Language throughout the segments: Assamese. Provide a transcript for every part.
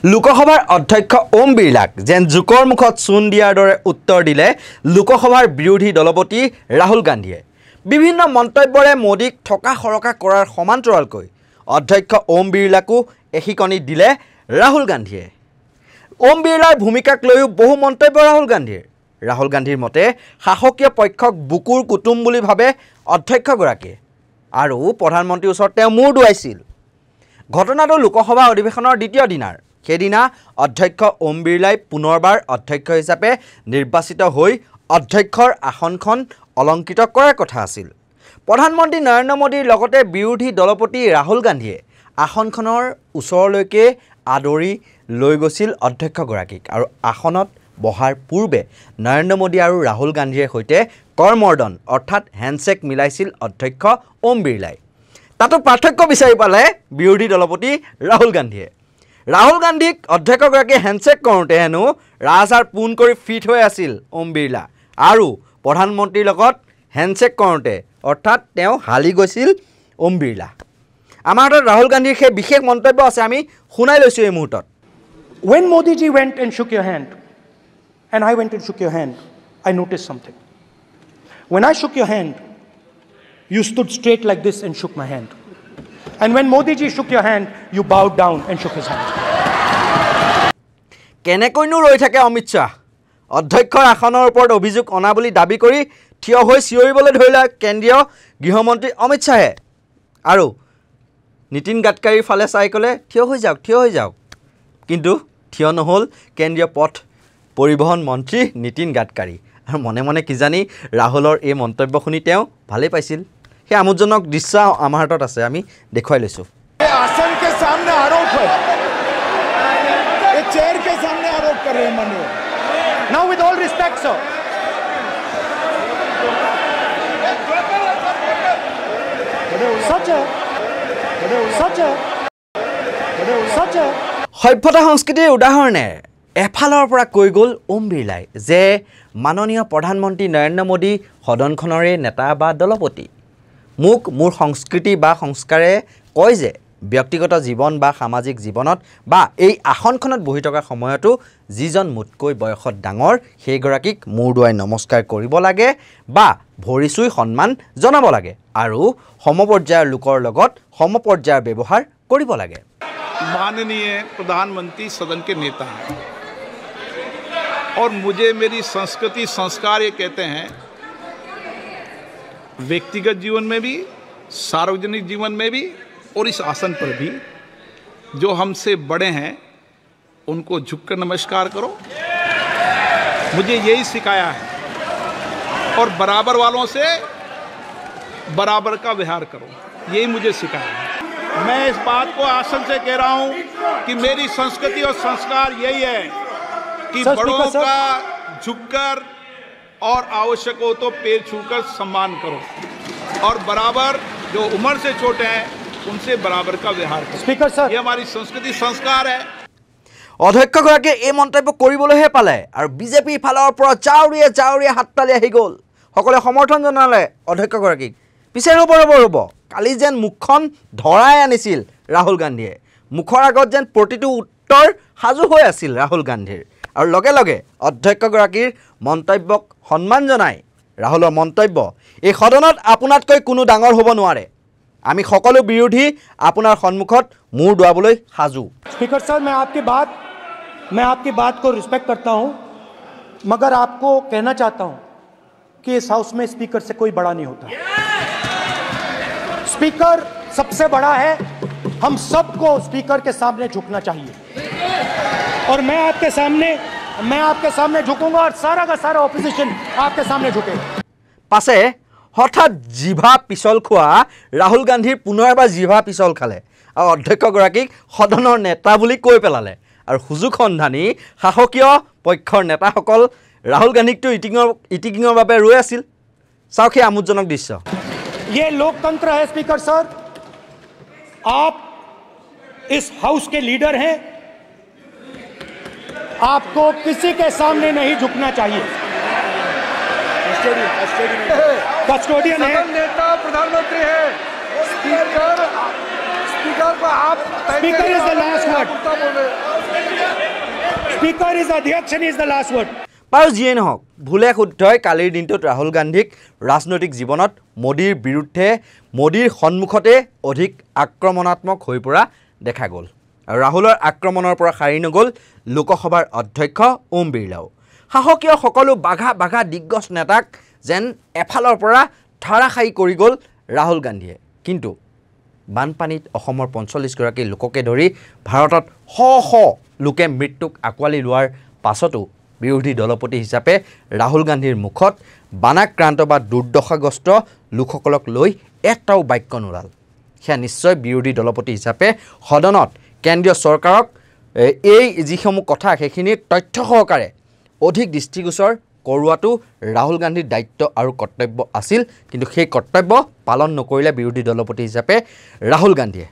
লোকসভাৰ অধ্যক্ষ ওম বিৰলাক যেন জোকৰ মুখত চূণ দিয়াৰ দৰে উত্তৰ দিলে লোকসভাৰ বিৰোধী দলপতি ৰাহুল গান্ধীয়ে বিভিন্ন মন্তব্যৰে মোদীক ঠকা খৰকা কৰাৰ সমান্তৰালকৈ অধ্যক্ষ ওম বিৰলাকো এখিকনি দিলে ৰাহুল গান্ধীয়ে ওম বিৰলাৰ ভূমিকাক লৈও বহু মন্তব্য ৰাহুল গান্ধীৰ মতে শাসকীয় পক্ষক বুকুৰ কুটুম বুলি ভাবে অধ্যক্ষগৰাকীয়ে আৰু প্ৰধানমন্ত্ৰীৰ ওচৰত তেওঁ মূৰ দুৱাইছিল ঘটনাটো লোকসভা অধিৱেশনৰ দ্বিতীয় দিনাৰ সেইদিনা অধ্যক্ষ ওম বিৰলাই পুনৰবাৰ অধ্যক্ষ হিচাপে নিৰ্বাচিত হৈ অধ্যক্ষৰ আসনখন অলংকৃত কৰাৰ কথা আছিল প্ৰধানমন্ত্ৰী নৰেন্দ্ৰ মোদীৰ লগতে বিৰোধী দলপতি ৰাহুল গান্ধীয়ে আসনখনৰ ওচৰলৈকে আদৰি লৈ গৈছিল অধ্যক্ষগৰাকীক আৰু আসনত বহাৰ পূৰ্বে নৰেন্দ্ৰ মোদী আৰু ৰাহুল গান্ধীৰ সৈতে কৰমৰ্দন অৰ্থাৎ হেণ্ডশেক মিলাইছিল অধ্যক্ষ ওম বিৰলাই তাতো পাৰ্থক্য বিচাৰি পালে বিৰোধী দলপতি ৰাহুল গান্ধীক অধ্যক্ষগৰাকীয়ে হেণ্ডশেক কৰোঁতে হেনো ৰাজহাৰ পোন কৰি ফিট হৈ আছিল ওম বিৰলা আৰু প্ৰধানমন্ত্ৰীৰ লগত হেণ্ডশেক কৰোঁতে অৰ্থাৎ তেওঁ হালি গৈছিল ওম বিৰলা আমাৰ হাতত ৰাহুল গান্ধীৰ সেই বিশেষ মন্তব্য আছে আমি শুনাই লৈছোঁ এই মুহূৰ্তত When Modi ji went and shook your hand and I went and shook your hand, I noticed something. When I shook your hand, you stood straight like this and shook my hand. And when Modi ji shook your hand, you bowed down and shook his hand. কেনেকৈনো ৰৈ থাকে অমিত শাহ অধ্যক্ষৰ আসনৰ ওপৰত অভিযোগ অনা বুলি দাবী কৰি থিয় হৈ চিঞৰিবলৈ ধৰিলে কেন্দ্ৰীয় গৃহমন্ত্ৰী অমিত শাহে আৰু নীতিন গাডকাৰীৰ ফালে চাই ক'লে থিয় হৈ যাওক কিন্তু থিয় নহ'ল কেন্দ্ৰীয় পথ পৰিবহণ মন্ত্ৰী নীতিন গাডকাৰী আৰু মনে মনে কিজানি ৰাহুলৰ এই মন্তব্য শুনি তেওঁ ভালেই পাইছিল সেই আমোদজনক দৃশ্য আমাৰ হাতত আছে আমি দেখুৱাই লৈছোঁ आसन के सामने आरोप है ये चेयर के सामने आरोप कर रहे हैं माननीय Now with all respect, sir. Such a সভ্যতা সংস্কৃতিৰ উদাহৰণে এফালৰ পৰা কৈ গ'ল ওম বিৰলাই যে মাননীয় প্ৰধানমন্ত্ৰী নৰেন্দ্ৰ মোদী সদনখনৰে নেতা বা দলপতি মোক মোৰ সংস্কৃতি বা সংস্কাৰে কয় যে ব্যক্তিগত জীৱন বা সামাজিক জীৱনত বা এই আসনখনত বহি থকা সময়তো যিজন মোতকৈ বয়সত ডাঙৰ সেইগৰাকীক মূৰ দুৱাই নমস্কাৰ কৰিব লাগে বা ভৰি চুই সন্মান জনাব লাগে আৰু সমপৰ্যায়ৰ লোকৰ লগত সমপৰ্যায়ৰ ব্যৱহাৰ কৰিব লাগে माननीय प्रधानमंत्री सदन के नेता हैं और मुझे मेरी संस्कृति संस्कार ये कहते हैं व्यक्तिगत जीवन में भी सार्वजनिक जीवन में भी और इस आसन पर भी जो हमसे बड़े हैं उनको झुककर नमस्कार करो मुझे यही सिखाया है और बराबर वालों से बराबर का व्यवहार करो यही मुझे सिखाया है मैं इस बात को आसन से कह रहा हूं कि मेरी संस्कृति और संस्कार यही है कि बड़ों का झुककर और आवश्यक हो तो पैर छूकर सम्मान करो और बराबर जो उम्र से छोटे हैं उनसे बराबर का व्यवहार करो Speaker sir. ये हमारी संस्कृति संस्कार है অধ্যক্ষগৰাকীয়ে এই মন্তব্য কৰিবলৈহে পালে আৰু বিজেপি ফালৰ পৰা চাউৰিয়ে হাততালি আহি গ'ল সকলোৱে সমৰ্থন জনালে অধ্যক্ষগৰাকীক পিছে ৰ'ব কালি যেন মুখখন ধৰাই আনিছিল ৰাহুল গান্ধীয়ে মুখৰ আগত যেন প্ৰতিটো উত্তৰ সাজু হৈ আছিল ৰাহুল গান্ধীৰ আৰু লগে লগে অধ্যক্ষগৰাকীৰ মন্তব্যক সন্মান জনাই ৰাহুলৰ মন্তব্য এই সদনত আপোনাতকৈ কোনো ডাঙৰ হ'ব নোৱাৰে আমি সকলো বিৰোধী আপোনাৰ সন্মুখত মূৰ দুৱাবলৈ সাজু स्पीकर सर मैं आपकी बात को रिस्पेक्ट करता हूं मगर आपको कहना चाहता हूं कि इस हाउस में स्पीकर से कोई बड़ा नहीं होता स्पीकर सबसे बड़ा है हम सबको स्पीकर के सामने झुकना चाहिए और मैं आपके सामने झुकूंगा और सारा का सारा ऑपोजिशन आपके सामने झुकेगा पासे हठाৎ জিভা পিছল খোৱা ৰাহুল গান্ধীৰ পুনৰ এবাৰ জিভা পিছল খালে আৰু অধ্যক্ষগৰাকীক সদনৰ নেতা বুলি কৈ পেলালে আৰু সুযোগ সন্ধানী শাসকীয় পক্ষৰ নেতাসকল ৰাহুল গান্ধীকটো ইটিকিঙৰ বাবে ৰৈ আছিল চাওক এই আমোদজনক দৃশ্য ये लोकतंत्र है स्पीकर सर आप इस हाउस के लीडर हैं आपको किसी के सामने नहीं झुकना चाहिए कस्टोडियन है नेता प्रधानमंत्री है स्पीकर को आप speaker is the last word Speaker is Adhyaksh and is the last word. বাৰু যিয়ে নহওক ভুলে শুদ্ধই কালিৰ দিনটোত ৰাহুল গান্ধীক ৰাজনৈতিক জীৱনত মোদীৰ বিৰুদ্ধে মোদীৰ সন্মুখতে অধিক আক্ৰমণাত্মক হৈ পৰা দেখা গ'ল আৰু ৰাহুলৰ আক্ৰমণৰ পৰা সাৰি নগ'ল লোকসভাৰ অধ্যক্ষ ওম বিৰলাও সাহসীয় সকলো বাঘা দিগ্গজ নেতাক যেন এফালৰ পৰা ধাৰাসায়ী কৰি গ'ল ৰাহুল গান্ধীয়ে কিন্তু বানপানীত অসমৰ ৪৫গৰাকী লোককে ধৰি ভাৰতত শ লোকে মৃত্যুক আঁকোৱালি লোৱাৰ পাছতো বিৰোধী দলপতি হিচাপে ৰাহুল গান্ধীৰ মুখত বানাক্ৰান্ত বা দুৰ্দশাগ্ৰস্ত লোকসকলক লৈ এটাও বাক্য নোলাল সেয়া নিশ্চয় বিৰোধী দলপতি হিচাপে সদনত কেন্দ্ৰীয় চৰকাৰক এই যিসমূহ কথা সেইখিনি তথ্য সহকাৰে অধিক দৃষ্টিগোচৰ কৰোৱাটো ৰাহুল গান্ধীৰ দায়িত্ব আৰু কৰ্তব্য আছিল কিন্তু সেই কৰ্তব্য পালন নকৰিলে বিৰোধী দলপতি হিচাপে ৰাহুল গান্ধীয়ে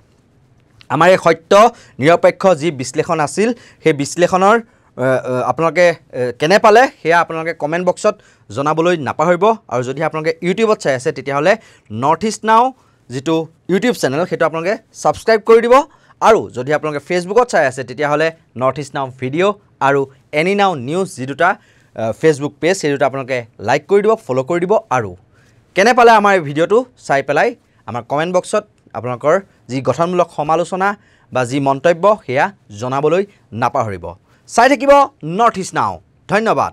আমাৰ এই সত্য নিৰপেক্ষ যি বিশ্লেষণ আছিল সেই বিশ্লেষণৰ আপোনালোকে কেনে পালে সেয়া আপোনালোকে কমেণ্ট বক্সত জনাবলৈ নাপাহৰিব আৰু যদি আপোনালোকে ইউটিউবত চাই আছে তেতিয়াহ'লে নৰ্থ ইষ্ট নাও যিটো ইউটিউব চেনেল সেইটো আপোনালোকে ছাবস্ক্ৰাইব কৰি দিব আৰু যদি আপোনালোকে ফেচবুকত চাই আছে তেতিয়াহ'লে নৰ্থ ইষ্ট নাও ভিডিঅ' আৰু এনি নাও নিউজ যি দুটা ফেচবুক পেজ সেই দুটা আপোনালোকে লাইক কৰি দিব ফ'ল' কৰি দিব আৰু কেনে পালে আমাৰ এই ভিডিঅ'টো চাই পেলাই আমাৰ কমেণ্ট বক্সত আপোনালোকৰ যি গঠনমূলক সমালোচনা বা যি মন্তব্য সেয়া জনাবলৈ নাপাহৰিব চাই থাকিব নৰ্থ ইষ্ট নাও ধন্যবাদ